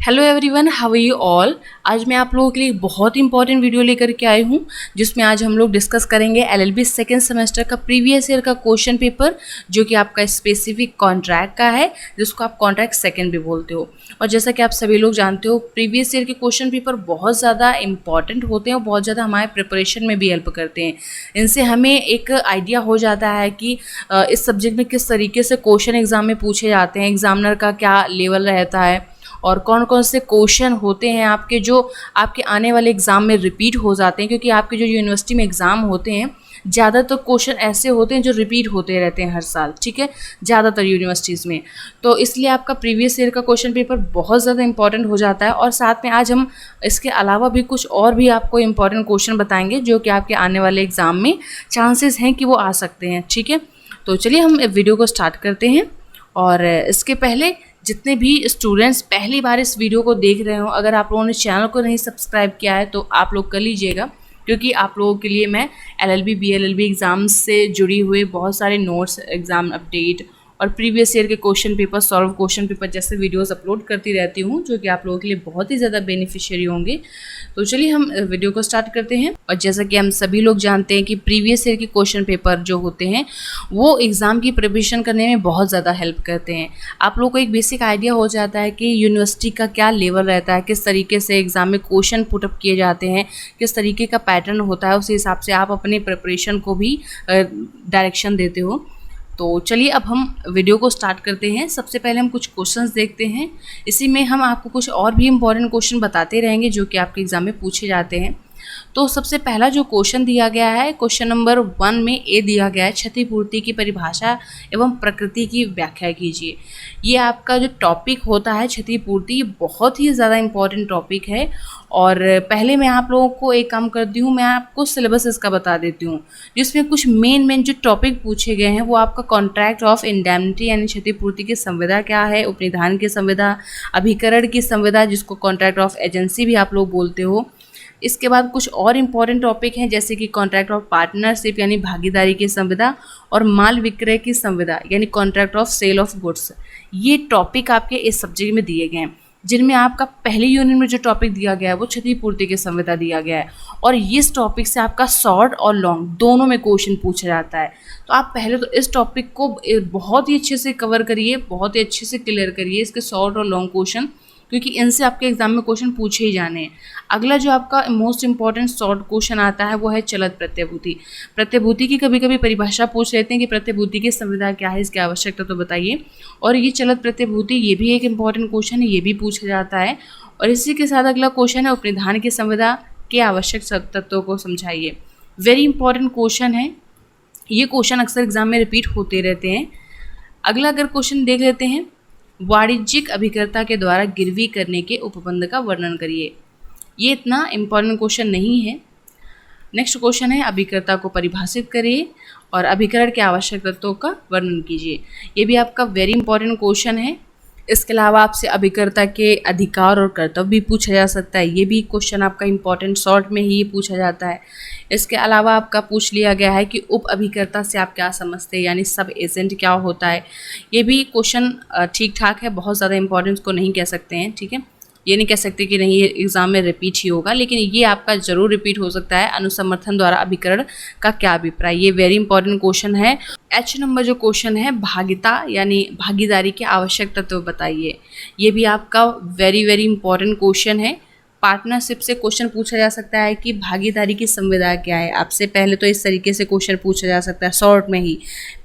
Hello everyone, how are you all. आज मैं आप लोगों के लिए एक बहुत इंपॉर्टेंट वीडियो लेकर के आई हूँ जिसमें आज हम लोग डिस्कस करेंगे एलएलबी सेकेंड सेमेस्टर का प्रीवियस ईयर का क्वेश्चन पेपर जो कि आपका स्पेसिफिक कॉन्ट्रैक्ट का है, जिसको आप कॉन्ट्रैक्ट सेकेंड भी बोलते हो। और जैसा कि आप सभी लोग जानते हो, प्रीवियस ईयर के क्वेश्चन पेपर बहुत ज़्यादा इंपॉर्टेंट होते हैं और बहुत ज़्यादा हमारे प्रिपरेशन में भी हेल्प करते हैं। इनसे हमें एक आइडिया हो जाता है कि इस सब्जेक्ट में किस तरीके से क्वेश्चन एग्जाम में पूछे जाते हैं, एग्जामिनर का क्या लेवल रहता है और कौन कौन से क्वेश्चन होते हैं आपके जो आपके आने वाले एग्ज़ाम में रिपीट हो जाते हैं। क्योंकि आपके जो यूनिवर्सिटी में एग्ज़ाम होते हैं, ज़्यादातर क्वेश्चन ऐसे होते हैं जो रिपीट होते रहते हैं हर साल, ठीक है, ज़्यादातर यूनिवर्सिटीज़ में। तो इसलिए आपका प्रीवियस ईयर का क्वेश्चन पेपर बहुत ज़्यादा इंपॉर्टेंट हो जाता है। और साथ में आज हम इसके अलावा भी कुछ और भी आपको इंपॉर्टेंट क्वेश्चन बताएंगे जो कि आपके आने वाले एग्ज़ाम में चांसेस हैं कि वो आ सकते हैं, ठीक है। तो चलिए हम वीडियो को स्टार्ट करते हैं। और इसके पहले जितने भी स्टूडेंट्स पहली बार इस वीडियो को देख रहे हो, अगर आप लोगों ने चैनल को नहीं सब्सक्राइब किया है तो आप लोग कर लीजिएगा, क्योंकि आप लोगों के लिए मैं एलएलबी बीएलएलबी एग्ज़ाम्स से जुड़ी हुए बहुत सारे नोट्स, एग्ज़ाम अपडेट और प्रीवियस ईयर के question paper, solve question paper जैसे वीडियोस अपलोड करती रहती हूँ, जो कि आप लोगों के लिए बहुत ही ज़्यादा बेनिफिशियरी होंगे। तो चलिए हम वीडियो को स्टार्ट करते हैं। और जैसा कि हम सभी लोग जानते हैं कि प्रीवियस ईयर के क्वेश्चन पेपर जो होते हैं वो एग्ज़ाम की प्रिपरेशन करने में बहुत ज़्यादा हेल्प करते हैं। आप लोग को एक बेसिक आइडिया हो जाता है कि यूनिवर्सिटी का क्या लेवल रहता है, किस तरीके से एग्ज़ाम में क्वेश्चन पुटअप किए जाते हैं, किस तरीके का पैटर्न होता है, उस हिसाब से आप अपने प्रिपरेशन को भी डायरेक्शन देते हो। तो चलिए अब हम वीडियो को स्टार्ट करते हैं। सबसे पहले हम कुछ क्वेश्चंस देखते हैं। इसी में हम आपको कुछ और भी इम्पॉर्टेंट क्वेश्चन बताते रहेंगे जो कि आपके एग्ज़ाम में पूछे जाते हैं। तो सबसे पहला जो क्वेश्चन दिया गया है, क्वेश्चन नंबर 1 में ए दिया गया है, क्षतिपूर्ति की परिभाषा एवं प्रकृति की व्याख्या कीजिए। ये आपका जो टॉपिक होता है क्षतिपूर्ति, ये बहुत ही ज़्यादा इम्पॉर्टेंट टॉपिक है। और पहले मैं आप लोगों को एक काम करती हूँ, मैं आपको सिलेबस इसका बता देती हूँ, जिसमें कुछ मेन जो टॉपिक पूछे गए हैं वो आपका कॉन्ट्रैक्ट ऑफ इंडेमनिटी यानी क्षतिपूर्ति की संविदा क्या है, उपनिधान की संविदा, अभिकरण की संविदा जिसको कॉन्ट्रैक्ट ऑफ एजेंसी भी आप लोग बोलते हो। इसके बाद कुछ और इम्पॉर्टेंट टॉपिक हैं जैसे कि कॉन्ट्रैक्ट ऑफ पार्टनरशिप यानी भागीदारी की संविदा और माल विक्रय की संविदा यानी contract of sale of goods. ये टॉपिक आपके इस सब्जेक्ट में दिए गए हैं, जिनमें आपका पहली यूनिट में जो टॉपिक दिया गया है वो क्षतिपूर्ति की संविदा दिया गया है। और इस टॉपिक से आपका शॉर्ट और लॉन्ग दोनों में क्वेश्चन पूछा जाता है। तो आप पहले तो इस टॉपिक को बहुत ही अच्छे से कवर करिए, बहुत ही अच्छे से क्लियर करिए इसके शॉर्ट और लॉन्ग क्वेश्चन, क्योंकि इनसे आपके एग्जाम में क्वेश्चन पूछे ही जाने हैं। अगला जो आपका मोस्ट इंपॉर्टेंट शॉर्ट क्वेश्चन आता है वो है चलत प्रत्यभूति। प्रत्यभूति की कभी कभी परिभाषा पूछ लेते हैं कि प्रत्यभूति की संविदा क्या है, इसकी आवश्यकता तो बताइए। और ये चलत प्रत्यभूति, ये भी एक इंपॉर्टेंट क्वेश्चन है, ये भी पूछा जाता है। और इसी के साथ अगला क्वेश्चन है उपनिधान की संविदा के आवश्यक तत्वों को समझाइए। वेरी इंपॉर्टेंट क्वेश्चन है, ये क्वेश्चन अक्सर एग्जाम में रिपीट होते रहते हैं। अगला अगर क्वेश्चन देख लेते हैं, वाणिज्यिक अभिकर्ता के द्वारा गिरवी करने के उपबंध का वर्णन करिए। ये इतना इम्पॉर्टेंट क्वेश्चन नहीं है। नेक्स्ट क्वेश्चन है अभिकर्ता को परिभाषित करिए और अभिकरण के आवश्यक तत्वों का वर्णन कीजिए। ये भी आपका वेरी इंपॉर्टेंट क्वेश्चन है। इसके अलावा आपसे अभिकर्ता के अधिकार और कर्तव्य भी पूछा जा सकता है, ये भी क्वेश्चन आपका इंपॉर्टेंट शॉर्ट में ही पूछा जाता है। इसके अलावा आपका पूछ लिया गया है कि उप अभिकर्ता से आप क्या समझते हैं, यानी सब एजेंट क्या होता है। ये भी क्वेश्चन ठीक ठाक है, बहुत ज़्यादा इंपॉर्टेंट को नहीं कह सकते हैं, ठीक है। ये नहीं कह सकते कि नहीं ये एग्ज़ाम में रिपीट ही होगा, लेकिन ये आपका ज़रूर रिपीट हो सकता है। अनुसमर्थन द्वारा अभिकरण का क्या अभिप्राय, ये वेरी इंपॉर्टेंट क्वेश्चन है। एच नंबर जो क्वेश्चन है, भागिता यानी भागीदारी के आवश्यक तत्व बताइए। ये भी आपका वेरी इंपॉर्टेंट क्वेश्चन है। पार्टनरशिप से क्वेश्चन पूछा जा सकता है कि भागीदारी की संविदा क्या है। आपसे पहले तो इस तरीके से क्वेश्चन पूछा जा सकता है शॉर्ट में ही,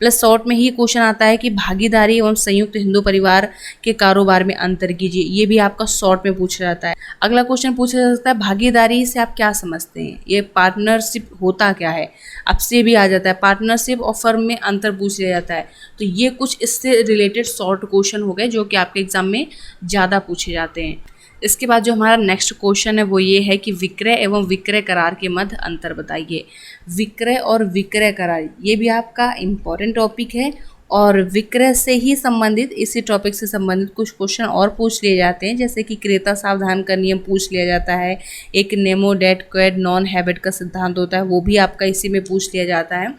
प्लस शॉर्ट में ही क्वेश्चन आता है कि भागीदारी एवं संयुक्त हिंदू परिवार के कारोबार में अंतर कीजिए। ये भी आपका शॉर्ट में पूछा जाता है। अगला क्वेश्चन पूछा जा सकता है भागीदारी से आप क्या समझते हैं, ये पार्टनरशिप होता क्या है। आपसे भी आ जाता है पार्टनरशिप और फर्म में अंतर पूछ लिया जाता है। तो ये कुछ इससे रिलेटेड शॉर्ट क्वेश्चन हो गए जो कि आपके एग्जाम में ज़्यादा पूछे जाते हैं। इसके बाद जो हमारा नेक्स्ट क्वेश्चन है वो ये है कि विक्रय एवं विक्रय करार के मध्य अंतर बताइए। विक्रय और विक्रय करार, ये भी आपका इम्पॉर्टेंट टॉपिक है। और विक्रय से ही संबंधित, इसी टॉपिक से संबंधित कुछ क्वेश्चन और पूछ लिए जाते हैं, जैसे कि क्रेता सावधान का नियम पूछ लिया जाता है। एक नेमो डेट क्वेड नॉन हैबिट का सिद्धांत होता है, वो भी आपका इसी में पूछ लिया जाता है।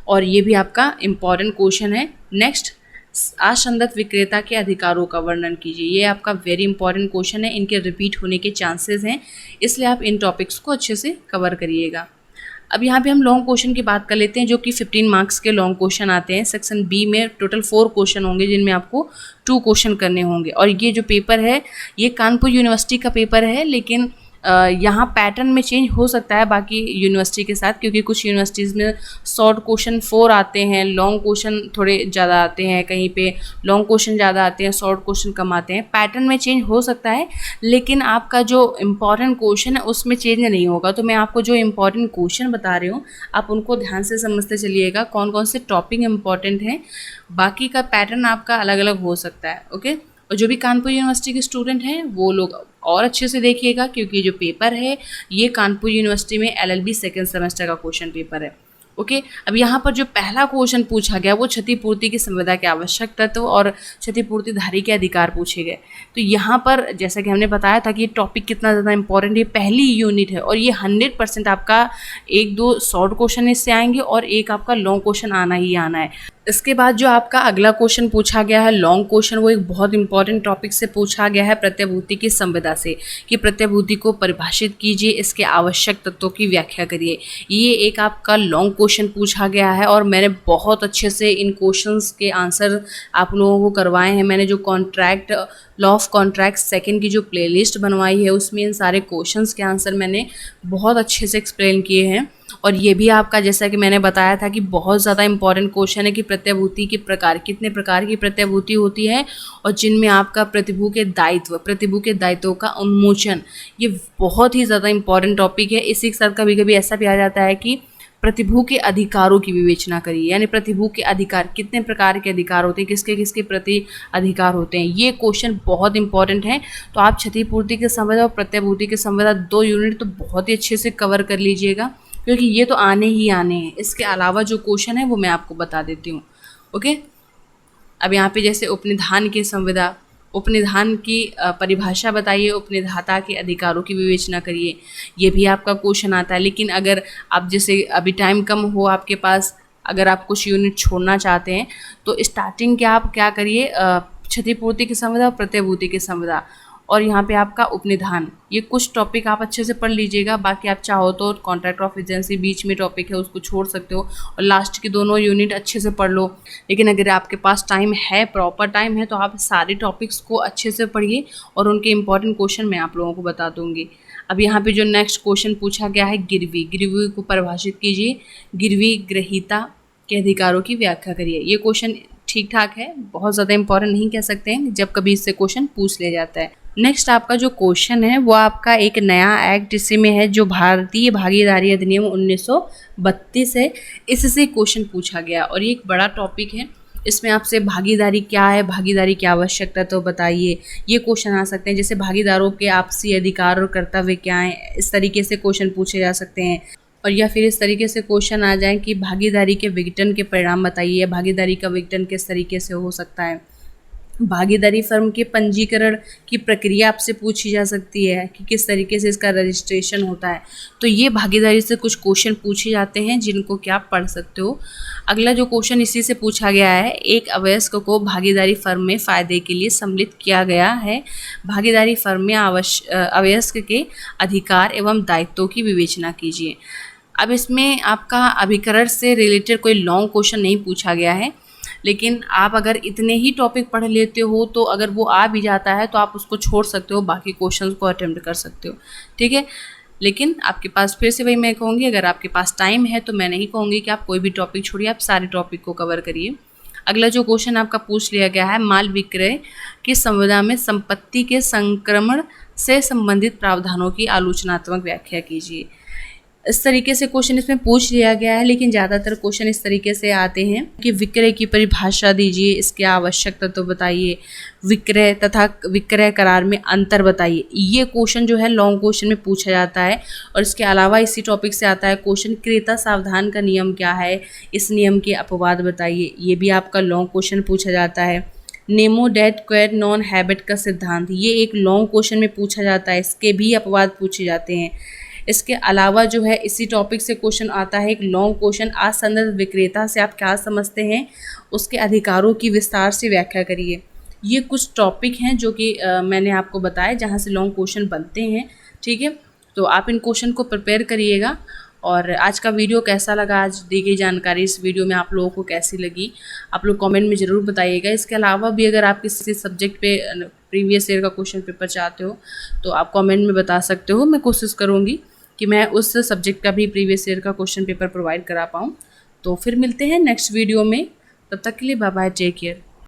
और ये भी आपका इम्पॉर्टेंट क्वेश्चन है। नेक्स्ट असंदत विक्रेता के अधिकारों का वर्णन कीजिए। ये आपका वेरी इंपॉर्टेंट क्वेश्चन है, इनके रिपीट होने के चांसेस हैं, इसलिए आप इन टॉपिक्स को अच्छे से कवर करिएगा। अब यहाँ पे हम लॉन्ग क्वेश्चन की बात कर लेते हैं, जो कि 15 मार्क्स के लॉन्ग क्वेश्चन आते हैं। सेक्शन बी में टोटल 4 क्वेश्चन होंगे, जिनमें आपको 2 क्वेश्चन करने होंगे। और ये जो पेपर है ये कानपुर यूनिवर्सिटी का पेपर है, लेकिन यहाँ पैटर्न में चेंज हो सकता है बाकी यूनिवर्सिटी के साथ, क्योंकि कुछ यूनिवर्सिटीज़ में शॉर्ट क्वेश्चन 4 आते हैं, लॉन्ग क्वेश्चन थोड़े ज़्यादा आते हैं, कहीं पे लॉन्ग क्वेश्चन ज़्यादा आते हैं, शॉर्ट क्वेश्चन कम आते हैं। पैटर्न में चेंज हो सकता है, लेकिन आपका जो इम्पॉर्टेंट क्वेश्चन है उसमें चेंज नहीं होगा। तो मैं आपको जो इम्पॉर्टेंट क्वेश्चन बता रही हूँ आप उनको ध्यान से समझते चलिएगा, कौन कौन से टॉपिक इम्पॉर्टेंट हैं। बाकी का पैटर्न आपका अलग अलग हो सकता है, ओके। और जो भी कानपुर यूनिवर्सिटी के स्टूडेंट हैं वो लोग और अच्छे से देखिएगा, क्योंकि जो पेपर है ये कानपुर यूनिवर्सिटी में LLB सेकेंड सेमेस्टर का क्वेश्चन पेपर है, ओके। अब यहाँ पर जो पहला क्वेश्चन पूछा गया वो क्षतिपूर्ति की संविदा के आवश्यक तत्व और क्षतिपूर्तिधारी के अधिकार पूछे गए। तो यहाँ पर जैसा कि हमने बताया था कि ये टॉपिक कितना ज़्यादा इंपॉर्टेंट है, पहली यूनिट है और ये 100% आपका 1-2 शॉर्ट क्वेश्चन इससे आएंगे और एक आपका लॉन्ग क्वेश्चन आना ही आना है। इसके बाद जो आपका अगला क्वेश्चन पूछा गया है लॉन्ग क्वेश्चन, वो एक बहुत इंपॉर्टेंट टॉपिक से पूछा गया है, प्रत्यभूति की संविदा से, कि प्रत्यभूति को परिभाषित कीजिए, इसके आवश्यक तत्वों की व्याख्या करिए। ये एक आपका लॉन्ग क्वेश्चन पूछा गया है और मैंने बहुत अच्छे से इन क्वेश्चंस के आंसर आप लोगों को करवाए हैं। मैंने जो contract law of contract second की जो प्लेलिस्ट बनवाई है उसमें इन सारे क्वेश्चंस के आंसर मैंने बहुत अच्छे से एक्सप्लेन किए हैं। और ये भी आपका जैसा कि मैंने बताया था कि बहुत ज़्यादा इंपॉर्टेंट क्वेश्चन है कि प्रत्यभूति के प्रकार, कितने प्रकार की प्रत्यभूति होती है और जिनमें आपका प्रतिभू के दायित्वों का उन्मोचन, ये बहुत ही ज़्यादा इंपॉर्टेंट टॉपिक है। इसी के साथ कभी कभी ऐसा भी आ जाता है कि प्रतिभू के अधिकारों की विवेचना करिए, यानी प्रतिभू के अधिकार, कितने प्रकार के अधिकार होते हैं, किसके किसके प्रति अधिकार होते हैं, ये क्वेश्चन बहुत इंपॉर्टेंट है। तो आप क्षतिपूर्ति के संविदा और प्रत्यभूति के संविदा 2 यूनिट तो बहुत ही अच्छे से कवर कर लीजिएगा, क्योंकि ये तो आने ही आने हैं। इसके अलावा जो क्वेश्चन है वो मैं आपको बता देती हूँ, ओके। अब यहाँ पे जैसे उपनिधान की संविदा, उपनिधान की परिभाषा बताइए, उपनिधाता के अधिकारों की विवेचना करिए, ये भी आपका क्वेश्चन आता है। लेकिन अगर आप जैसे अभी टाइम कम हो आपके पास, अगर आप कुछ यूनिट छोड़ना चाहते हैं तो स्टार्टिंग के आप क्या करिए, क्षतिपूर्ति की संविदा और प्रत्यभूति की संविदा और यहाँ पे आपका उपनिधान, ये कुछ टॉपिक आप अच्छे से पढ़ लीजिएगा। बाकी आप चाहो तो कॉन्ट्रैक्ट ऑफ एजेंसी बीच में टॉपिक है उसको छोड़ सकते हो और लास्ट की दोनों यूनिट अच्छे से पढ़ लो। लेकिन अगर आपके पास टाइम है, प्रॉपर टाइम है, तो आप सारे टॉपिक्स को अच्छे से पढ़िए और उनके इंपॉर्टेंट क्वेश्चन मैं आप लोगों को बता दूंगी। अब यहाँ पे जो नेक्स्ट क्वेश्चन पूछा गया है गिरवी को परिभाषित कीजिए, गिरवी ग्रहीता के अधिकारों की व्याख्या करिए। ये क्वेश्चन ठीक ठाक है, बहुत ज़्यादा इंपॉर्टेंट नहीं कह सकते हैं, जब कभी इससे क्वेश्चन पूछ लिया जाता है। नेक्स्ट आपका जो क्वेश्चन है वो आपका एक नया एक्ट इसी में है, जो भारतीय भागीदारी अधिनियम 1932 है, इससे क्वेश्चन पूछा गया और ये एक बड़ा टॉपिक है। इसमें आपसे भागीदारी क्या है, भागीदारी की आवश्यकता तो बताइए, ये क्वेश्चन आ सकते हैं। जैसे भागीदारों के आपसी अधिकार और कर्तव्य क्या हैं, इस तरीके से क्वेश्चन पूछे जा सकते हैं। और या फिर इस तरीके से क्वेश्चन आ जाए कि भागीदारी के विघटन के परिणाम बताइए, भागीदारी का विघटन किस तरीके से हो सकता है। भागीदारी फर्म के पंजीकरण की प्रक्रिया आपसे पूछी जा सकती है कि किस तरीके से इसका रजिस्ट्रेशन होता है। तो ये भागीदारी से कुछ क्वेश्चन पूछे जाते हैं जिनको कि आप पढ़ सकते हो। अगला जो क्वेश्चन इसी से पूछा गया है, एक अवयस्क को भागीदारी फर्म में फ़ायदे के लिए सम्मिलित किया गया है, भागीदारी फर्म में अवयस्क के अधिकार एवं दायित्वों की विवेचना कीजिए। अब इसमें आपका अभिकरण से रिलेटेड कोई लॉन्ग क्वेश्चन नहीं पूछा गया है, लेकिन आप अगर इतने ही टॉपिक पढ़ लेते हो तो अगर वो आ भी जाता है तो आप उसको छोड़ सकते हो, बाकी क्वेश्चंस को अटेम्प्ट कर सकते हो, ठीक है। लेकिन आपके पास फिर से वही मैं कहूँगी, अगर आपके पास टाइम है तो मैं नहीं कहूँगी कि आप कोई भी टॉपिक छोड़िए, आप सारे टॉपिक को कवर करिए। अगला जो क्वेश्चन आपका पूछ लिया गया है, माल विक्रय की संविदा में संपत्ति के संक्रमण से संबंधित प्रावधानों की आलोचनात्मक व्याख्या कीजिए। इस तरीके से क्वेश्चन इसमें पूछ लिया गया है, लेकिन ज़्यादातर क्वेश्चन इस तरीके से आते हैं कि विक्रय की परिभाषा दीजिए, इसके आवश्यक तत्व बताइए, विक्रय तथा विक्रय करार में अंतर बताइए। ये क्वेश्चन जो है लॉन्ग क्वेश्चन में पूछा जाता है। और इसके अलावा इसी टॉपिक से आता है क्वेश्चन, क्रेता सावधान का नियम क्या है, इस नियम के अपवाद बताइए, ये भी आपका लॉन्ग क्वेश्चन पूछा जाता है। नेमो डेट क्वेड नॉन हैबिट का सिद्धांत, ये एक लॉन्ग क्वेश्चन में पूछा जाता है, इसके भी अपवाद पूछे जाते हैं। इसके अलावा जो है इसी टॉपिक से क्वेश्चन आता है एक लॉन्ग क्वेश्चन, आज संदर्भ विक्रेता से आप क्या समझते हैं, उसके अधिकारों की विस्तार से व्याख्या करिए। ये कुछ टॉपिक हैं जो कि मैंने आपको बताया जहाँ से लॉन्ग क्वेश्चन बनते हैं। ठीक है, तो आप इन क्वेश्चन को प्रिपेयर करिएगा। और आज का वीडियो कैसा लगा, आज दी गई जानकारी इस वीडियो में आप लोगों को कैसी लगी, आप लोग कमेंट में ज़रूर बताइएगा। इसके अलावा भी अगर आप किसी सब्जेक्ट पे प्रीवियस ईयर का क्वेश्चन पेपर चाहते हो तो आप कमेंट में बता सकते हो। मैं कोशिश करूँगी कि मैं उस सब्जेक्ट का भी प्रीवियस ईयर का क्वेश्चन पेपर प्रोवाइड करा पाऊँ। तो फिर मिलते हैं नेक्स्ट वीडियो में, तब तक के लिए बाय बाय, टेक केयर।